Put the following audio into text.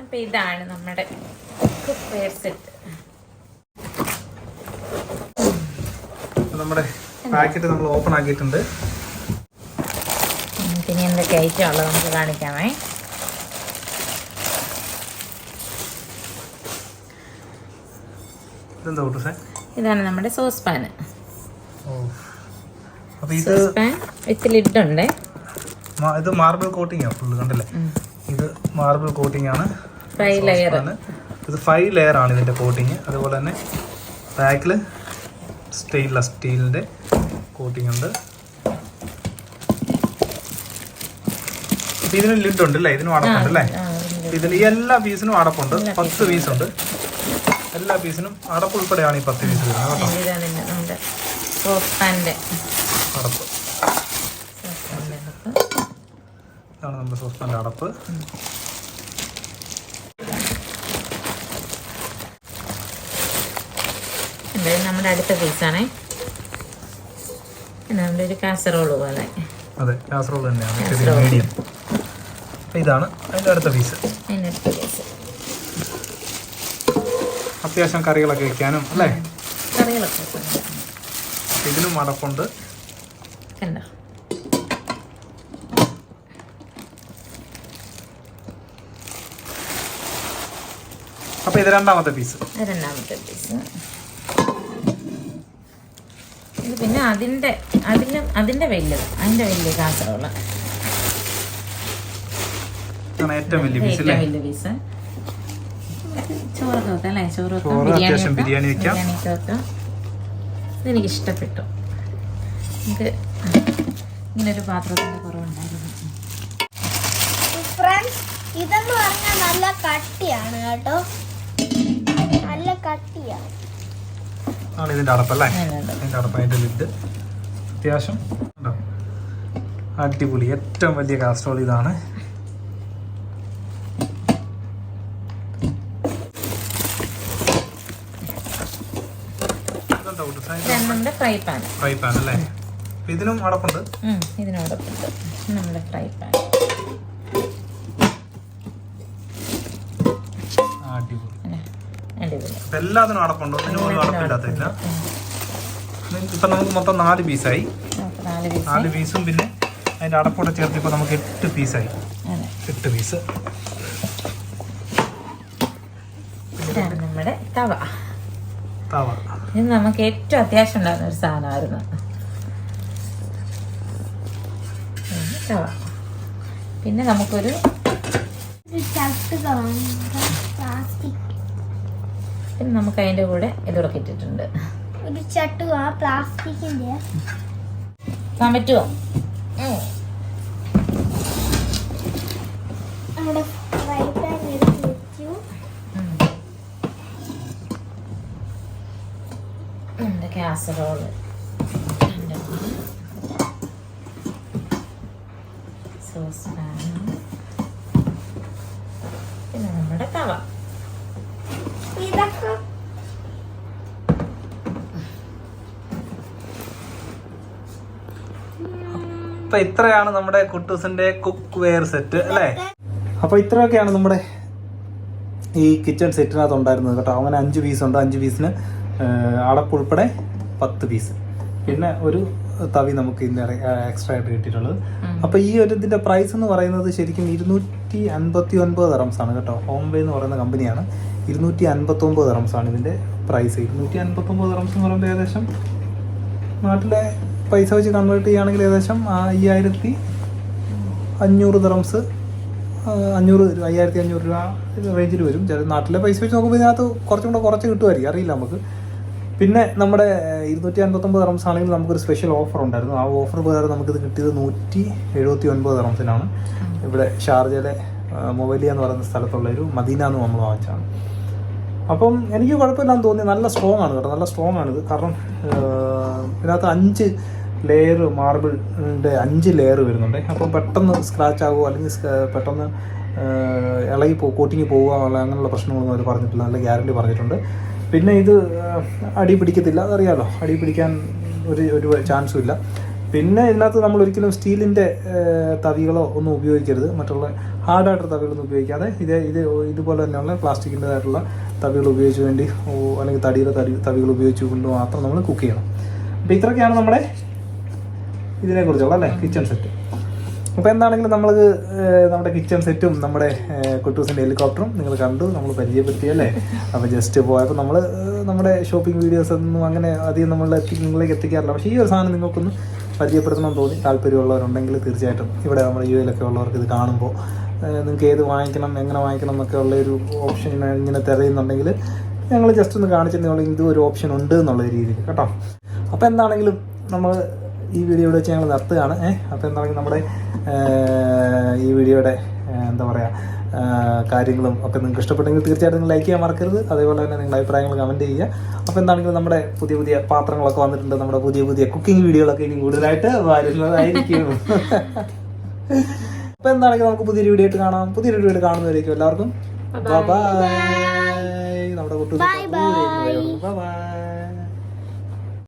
അപ്പോൾ ഇതാണ് നമ്മുടെ കുക്ക് വെയർ സെറ്റ്. നമ്മുടെ പാക്കറ്റ് നമ്മൾ ഓപ്പൺ ആക്കിയിട്ടുണ്ട്. പിന്നെ എന്തൊക്കെ ഐറ്റം ഉള്ളത് നമുക്ക് കാണിക്കാമേ. ഇതാണ് നമ്മുടെ സോസ് പാന്. സോസ് പാൻ വിത്ത് ലിഡ് ഉണ്ട്. ഇത് മാർബിൾ കോട്ടിംഗ് ആണ് ഫുള്ള്, കണ്ടല്ലേ? ഇത് മാർബിൾ കോട്ടിംഗ് ആണ്. 5 ലെയർ. ഇത് 5 ലെയർ ആണ് ഇതിന്റെ കോട്ടിങ്. അതുപോലെ തന്നെ ബാക്കിൽ സ്റ്റെയിൻലെസ് സ്റ്റീലിന്റെ കോട്ടിംഗ് ഉണ്ട്. ഇതിന് ലിഡ് ഉണ്ട് അല്ലേ? ഇതിനും അടപ്പുണ്ട് അല്ലേ? ഇതിൽ ഈ എല്ലാ പീസിനും അടപ്പുണ്ട്. 10 പീസ് ഉണ്ട്. എല്ലാ പീസിനും അടപ്പ് ഉൾപ്പെടെയാണ് ഈ 10 പീസ് വരുന്നത് കേട്ടോ. അടപ്പ് ഇതാണ് നമ്മുടെ സോസ് പാൻ്റെ അടപ്പ്. നമ്മുടെ അടുത്ത പീസാണേ. നമ്മുടെ ഒരു കാസറോള് പോലെ. അതെ, കാസറോൾ തന്നെയാണ്, മീഡിയം. ഇതാണ് അതിൻ്റെ അടുത്ത പീസ്. അത്യാവശ്യം കറികളൊക്കെ വെക്കാനും അല്ലേ? കറികളൊക്കെ ഇതിനും അടപ്പുണ്ട്. അപ്പൊ ഇത് രണ്ടാമത്തെ പീസ്. ഇത് പിന്നെ അതിന്റെ വലിയ കാസറോള്. ഏറ്റവും വലിയ പീസ്. ചോറൊക്കെ വെക്കാം അല്ലേ? ചോറ് വെക്കാം, ബിരിയാണി വെക്കാം. ഇതെനിക്ക് ഇഷ്ടപ്പെട്ടു. ഇത് ഇങ്ങനൊരു പാത്രത്തിന്റെ കുറവുണ്ടായിരുന്നു. ഇതെന്ന് പറഞ്ഞാൽ നല്ല കട്ടിയാണ് കേട്ടോ, നല്ല കട്ടിയാണ്. ആണ് ഇതിന്റെ അടപ്പല്ലേ? ഇതിന്റെ അടപ്പ്, അതിന്റെ ലിഡ് അത്യാവശ്യം അടിപൊളി. ഏറ്റവും വലിയ കാസ്ട്രോൾ ഇതാണ്. ഫ്രൈ പാൻ അല്ലേ? ഇതിനും അടപ്പുണ്ട്. ഇതിനും അടപ്പുണ്ട്. നമ്മുടെ ഫ്രൈ പാൻ എല്ലാത്തിനും അടപ്പുണ്ട്. ഒന്നിനും പോലും അടപ്പില്ലാത്തില്ല. ഇപ്പൊ നമുക്ക് മൊത്തം 4 പീസായി. 4 പീസും പിന്നെ അതിന്റെ അടപ്പോടെ ചേർത്ത് ഇപ്പൊ നമുക്ക് 8 പീസായി. 8 പീസ്. നമ്മുടെ തവ. ഇത് നമുക്ക് ഏറ്റവും അത്യാവശ്യം ഉണ്ടായിരുന്ന ഒരു സാധനമായിരുന്നു തവ. പിന്നെ നമുക്കൊരു പിന്നെ നമുക്ക് അതിന്റെ കൂടെ ഇതൊക്കെ ഇട്ടിട്ടുണ്ട്. ഒരു ചട്ടുക പ്ലാസ്റ്റിക്കിന്റെ കാണാൻ പറ്റുമോ? നമ്മുടെ ഫ്രൈ പാൻ എടുത്ത് വെച്ചു. നമ്മുടെ കാസറോള്, സോസ് പാൻ, പിന്നെ നമ്മുടെ തവ. ഇതൊക്കെ അപ്പൊ ഇത്രയാണ് നമ്മുടെ കുട്ടൂസിന്റെ കുക്ക് വെയർ സെറ്റ് അല്ലേ? അപ്പൊ ഇത്രയൊക്കെയാണ് നമ്മുടെ ഈ കിച്ചൺ സെറ്റിനകത്ത് ഉണ്ടായിരുന്നത് കേട്ടോ. അങ്ങനെ 5 പീസ് ഉണ്ട്. 5 പീസിന് അടപ്പുൾപ്പെടെ 10 പീസ്. പിന്നെ ഒരു തവി നമുക്ക് ഇന്ന് എക്സ്ട്രാ ആയിട്ട് കിട്ടിയിട്ടുള്ളത്. അപ്പൊ ഈ ഒരു ഇതിന്റെ പ്രൈസ് എന്ന് പറയുന്നത് ശരിക്കും 259 ദിറംസ് ആണ് കേട്ടോ. ഹോംവേ എന്ന് പറയുന്ന കമ്പനിയാണ്. 259 ദിറംസ് ആണ് ഇതിന്റെ പ്രൈസ്. 259 ദിറംസ് എന്ന് പറയുമ്പോൾ ഏകദേശം നാട്ടിലെ പൈസ വെച്ച് കൺവേർട്ട് ചെയ്യുകയാണെങ്കിൽ ഏകദേശം 5500 ദിറംസ്, 5500 രൂപ റേഞ്ചിൽ വരും. ചില നാട്ടിലെ പൈസ വെച്ച് നോക്കുമ്പോൾ ഇതിനകത്ത് കുറച്ചും കൂടെ കുറച്ച് കിട്ടുമായിരിക്കും, അറിയില്ല നമുക്ക്. പിന്നെ നമ്മുടെ 259 ദിറംസ് ആണെങ്കിൽ നമുക്കൊരു സ്പെഷ്യൽ ഓഫർ ഉണ്ടായിരുന്നു. ആ ഓഫർ പ്രകാരം നമുക്കിത് കിട്ടിയത് 179 ദിറംസിനാണ്. ഇവിടെ ഷാർജയിലെ മൊബൈലിയ എന്ന് പറയുന്ന സ്ഥലത്തുള്ള ഒരു മദീന എന്ന് നമ്മൾ വാങ്ങിച്ചാണ്. അപ്പം എനിക്ക് കുഴപ്പമില്ലാന്ന് തോന്നി. നല്ല സ്ട്രോങ് ആണ് കേട്ടോ, നല്ല സ്ട്രോങ് ആണിത്. കാരണം ഇതിനകത്ത് 5 ലെയർ മാർബിളിൻ്റെ 5 ലെയർ വരുന്നുണ്ട്. അപ്പം പെട്ടെന്ന് സ്ക്രാച്ച് ആകുമോ അല്ലെങ്കിൽ പെട്ടെന്ന് ഇളകി കോട്ടിങ് പോവുക അങ്ങനെയുള്ള പ്രശ്നങ്ങളൊന്നും അവർ പറഞ്ഞിട്ടില്ല. നല്ല ഗ്യാരണ്ടി പറഞ്ഞിട്ടുണ്ട്. പിന്നെ ഇത് അടി പിടിക്കത്തില്ല, അതറിയാമല്ലോ. അടി പിടിക്കാൻ ഒരു ചാൻസും ഇല്ല. പിന്നെ ഇതിനകത്ത് നമ്മൾ ഒരിക്കലും സ്റ്റീലിൻ്റെ തവികളോ ഒന്നും ഉപയോഗിക്കരുത്. മറ്റുള്ള ഹാർഡായിട്ടുള്ള തവികളൊന്നും ഉപയോഗിക്കാതെ ഇതുപോലെ തന്നെയുള്ള പ്ലാസ്റ്റിക്കിൻ്റെതായിട്ടുള്ള തവികൾ ഉപയോഗിച്ച് വേണ്ടി അല്ലെങ്കിൽ തടിയുടെ തവികൾ ഉപയോഗിച്ച് കൊണ്ട് മാത്രം നമ്മൾ കുക്ക് ചെയ്യണം. അപ്പോൾ ഇത്രയൊക്കെയാണ് നമ്മുടെ ഇതിനെക്കുറിച്ചുള്ള അല്ലേ കിച്ചൺ സെറ്റ്. അപ്പോൾ എന്താണെങ്കിലും നമ്മുടെ കിച്ചൺ സെറ്റും നമ്മുടെ കുട്ടൂസിൻ്റെ ഹെലികോപ്റ്ററും നിങ്ങൾ കണ്ടു, നമ്മൾ പരിചയപ്പെടുത്തിയല്ലേ. അപ്പോൾ ജസ്റ്റ് പോയപ്പോൾ നമ്മൾ നമ്മുടെ ഷോപ്പിംഗ് വീഡിയോസ് ഒന്നും അങ്ങനെ അധികം നിങ്ങളിലേക്ക് എത്തിക്കാറില്ല. പക്ഷേ ഈ ഒരു സാധനം നിങ്ങൾക്കൊന്ന് പരിചയപ്പെടുത്തണമെന്ന് തോന്നി. താല്പര്യമുള്ളവരുണ്ടെങ്കിൽ തീർച്ചയായിട്ടും ഇവിടെ നമ്മുടെ UAE-ലൊക്കെ ഉള്ളവർക്ക് ഇത് കാണുമ്പോൾ നിങ്ങൾക്ക് ഏത് വാങ്ങിക്കണം, എങ്ങനെ വാങ്ങിക്കണം എന്നൊക്കെ ഉള്ളൊരു ഓപ്ഷൻ ഇങ്ങനെ തിരയുന്നുണ്ടെങ്കിൽ ഞങ്ങൾ ജസ്റ്റ് ഒന്ന് കാണിച്ചിട്ടുണ്ടെങ്കിൽ ഇത് ഒരു ഓപ്ഷൻ ഉണ്ട് എന്നുള്ള രീതിയിൽ കേട്ടോ. അപ്പോൾ എന്താണെങ്കിലും നമ്മൾ ഈ വീഡിയോ ഇവിടെ വെച്ച് ഞങ്ങൾ നിർത്തുകയാണ്. അപ്പോൾ എന്താണെങ്കിലും നമ്മുടെ ഈ വീഡിയോയുടെ എന്താ പറയുക കാര്യങ്ങളും ഒക്കെ നിങ്ങൾക്ക് ഇഷ്ടപ്പെട്ടെങ്കിൽ തീർച്ചയായിട്ടും നിങ്ങൾ ലൈക്ക് ചെയ്യാൻ മറക്കരുത്. അതേപോലെ തന്നെ നിങ്ങളുടെ അഭിപ്രായങ്ങൾ കമൻറ്റ് ചെയ്യുക. അപ്പോൾ എന്താണെങ്കിലും നമ്മുടെ പുതിയ പാത്രങ്ങളൊക്കെ വന്നിട്ടുണ്ട്. നമ്മുടെ പുതിയ കുക്കിംഗ് വീഡിയോകളൊക്കെ ഇനി കൂടുതലായിട്ട് വരുന്നതായിരിക്കും. അപ്പോൾ എന്താണെങ്കിലും നമുക്ക് പുതിയൊരു വീഡിയോ ആയിട്ട് കാണാം. പുതിയൊരു വീഡിയോ കാണുന്നവരേക്കും എല്ലാവർക്കും ബൈ. നമ്മുടെ കുട്ടി ബൈ.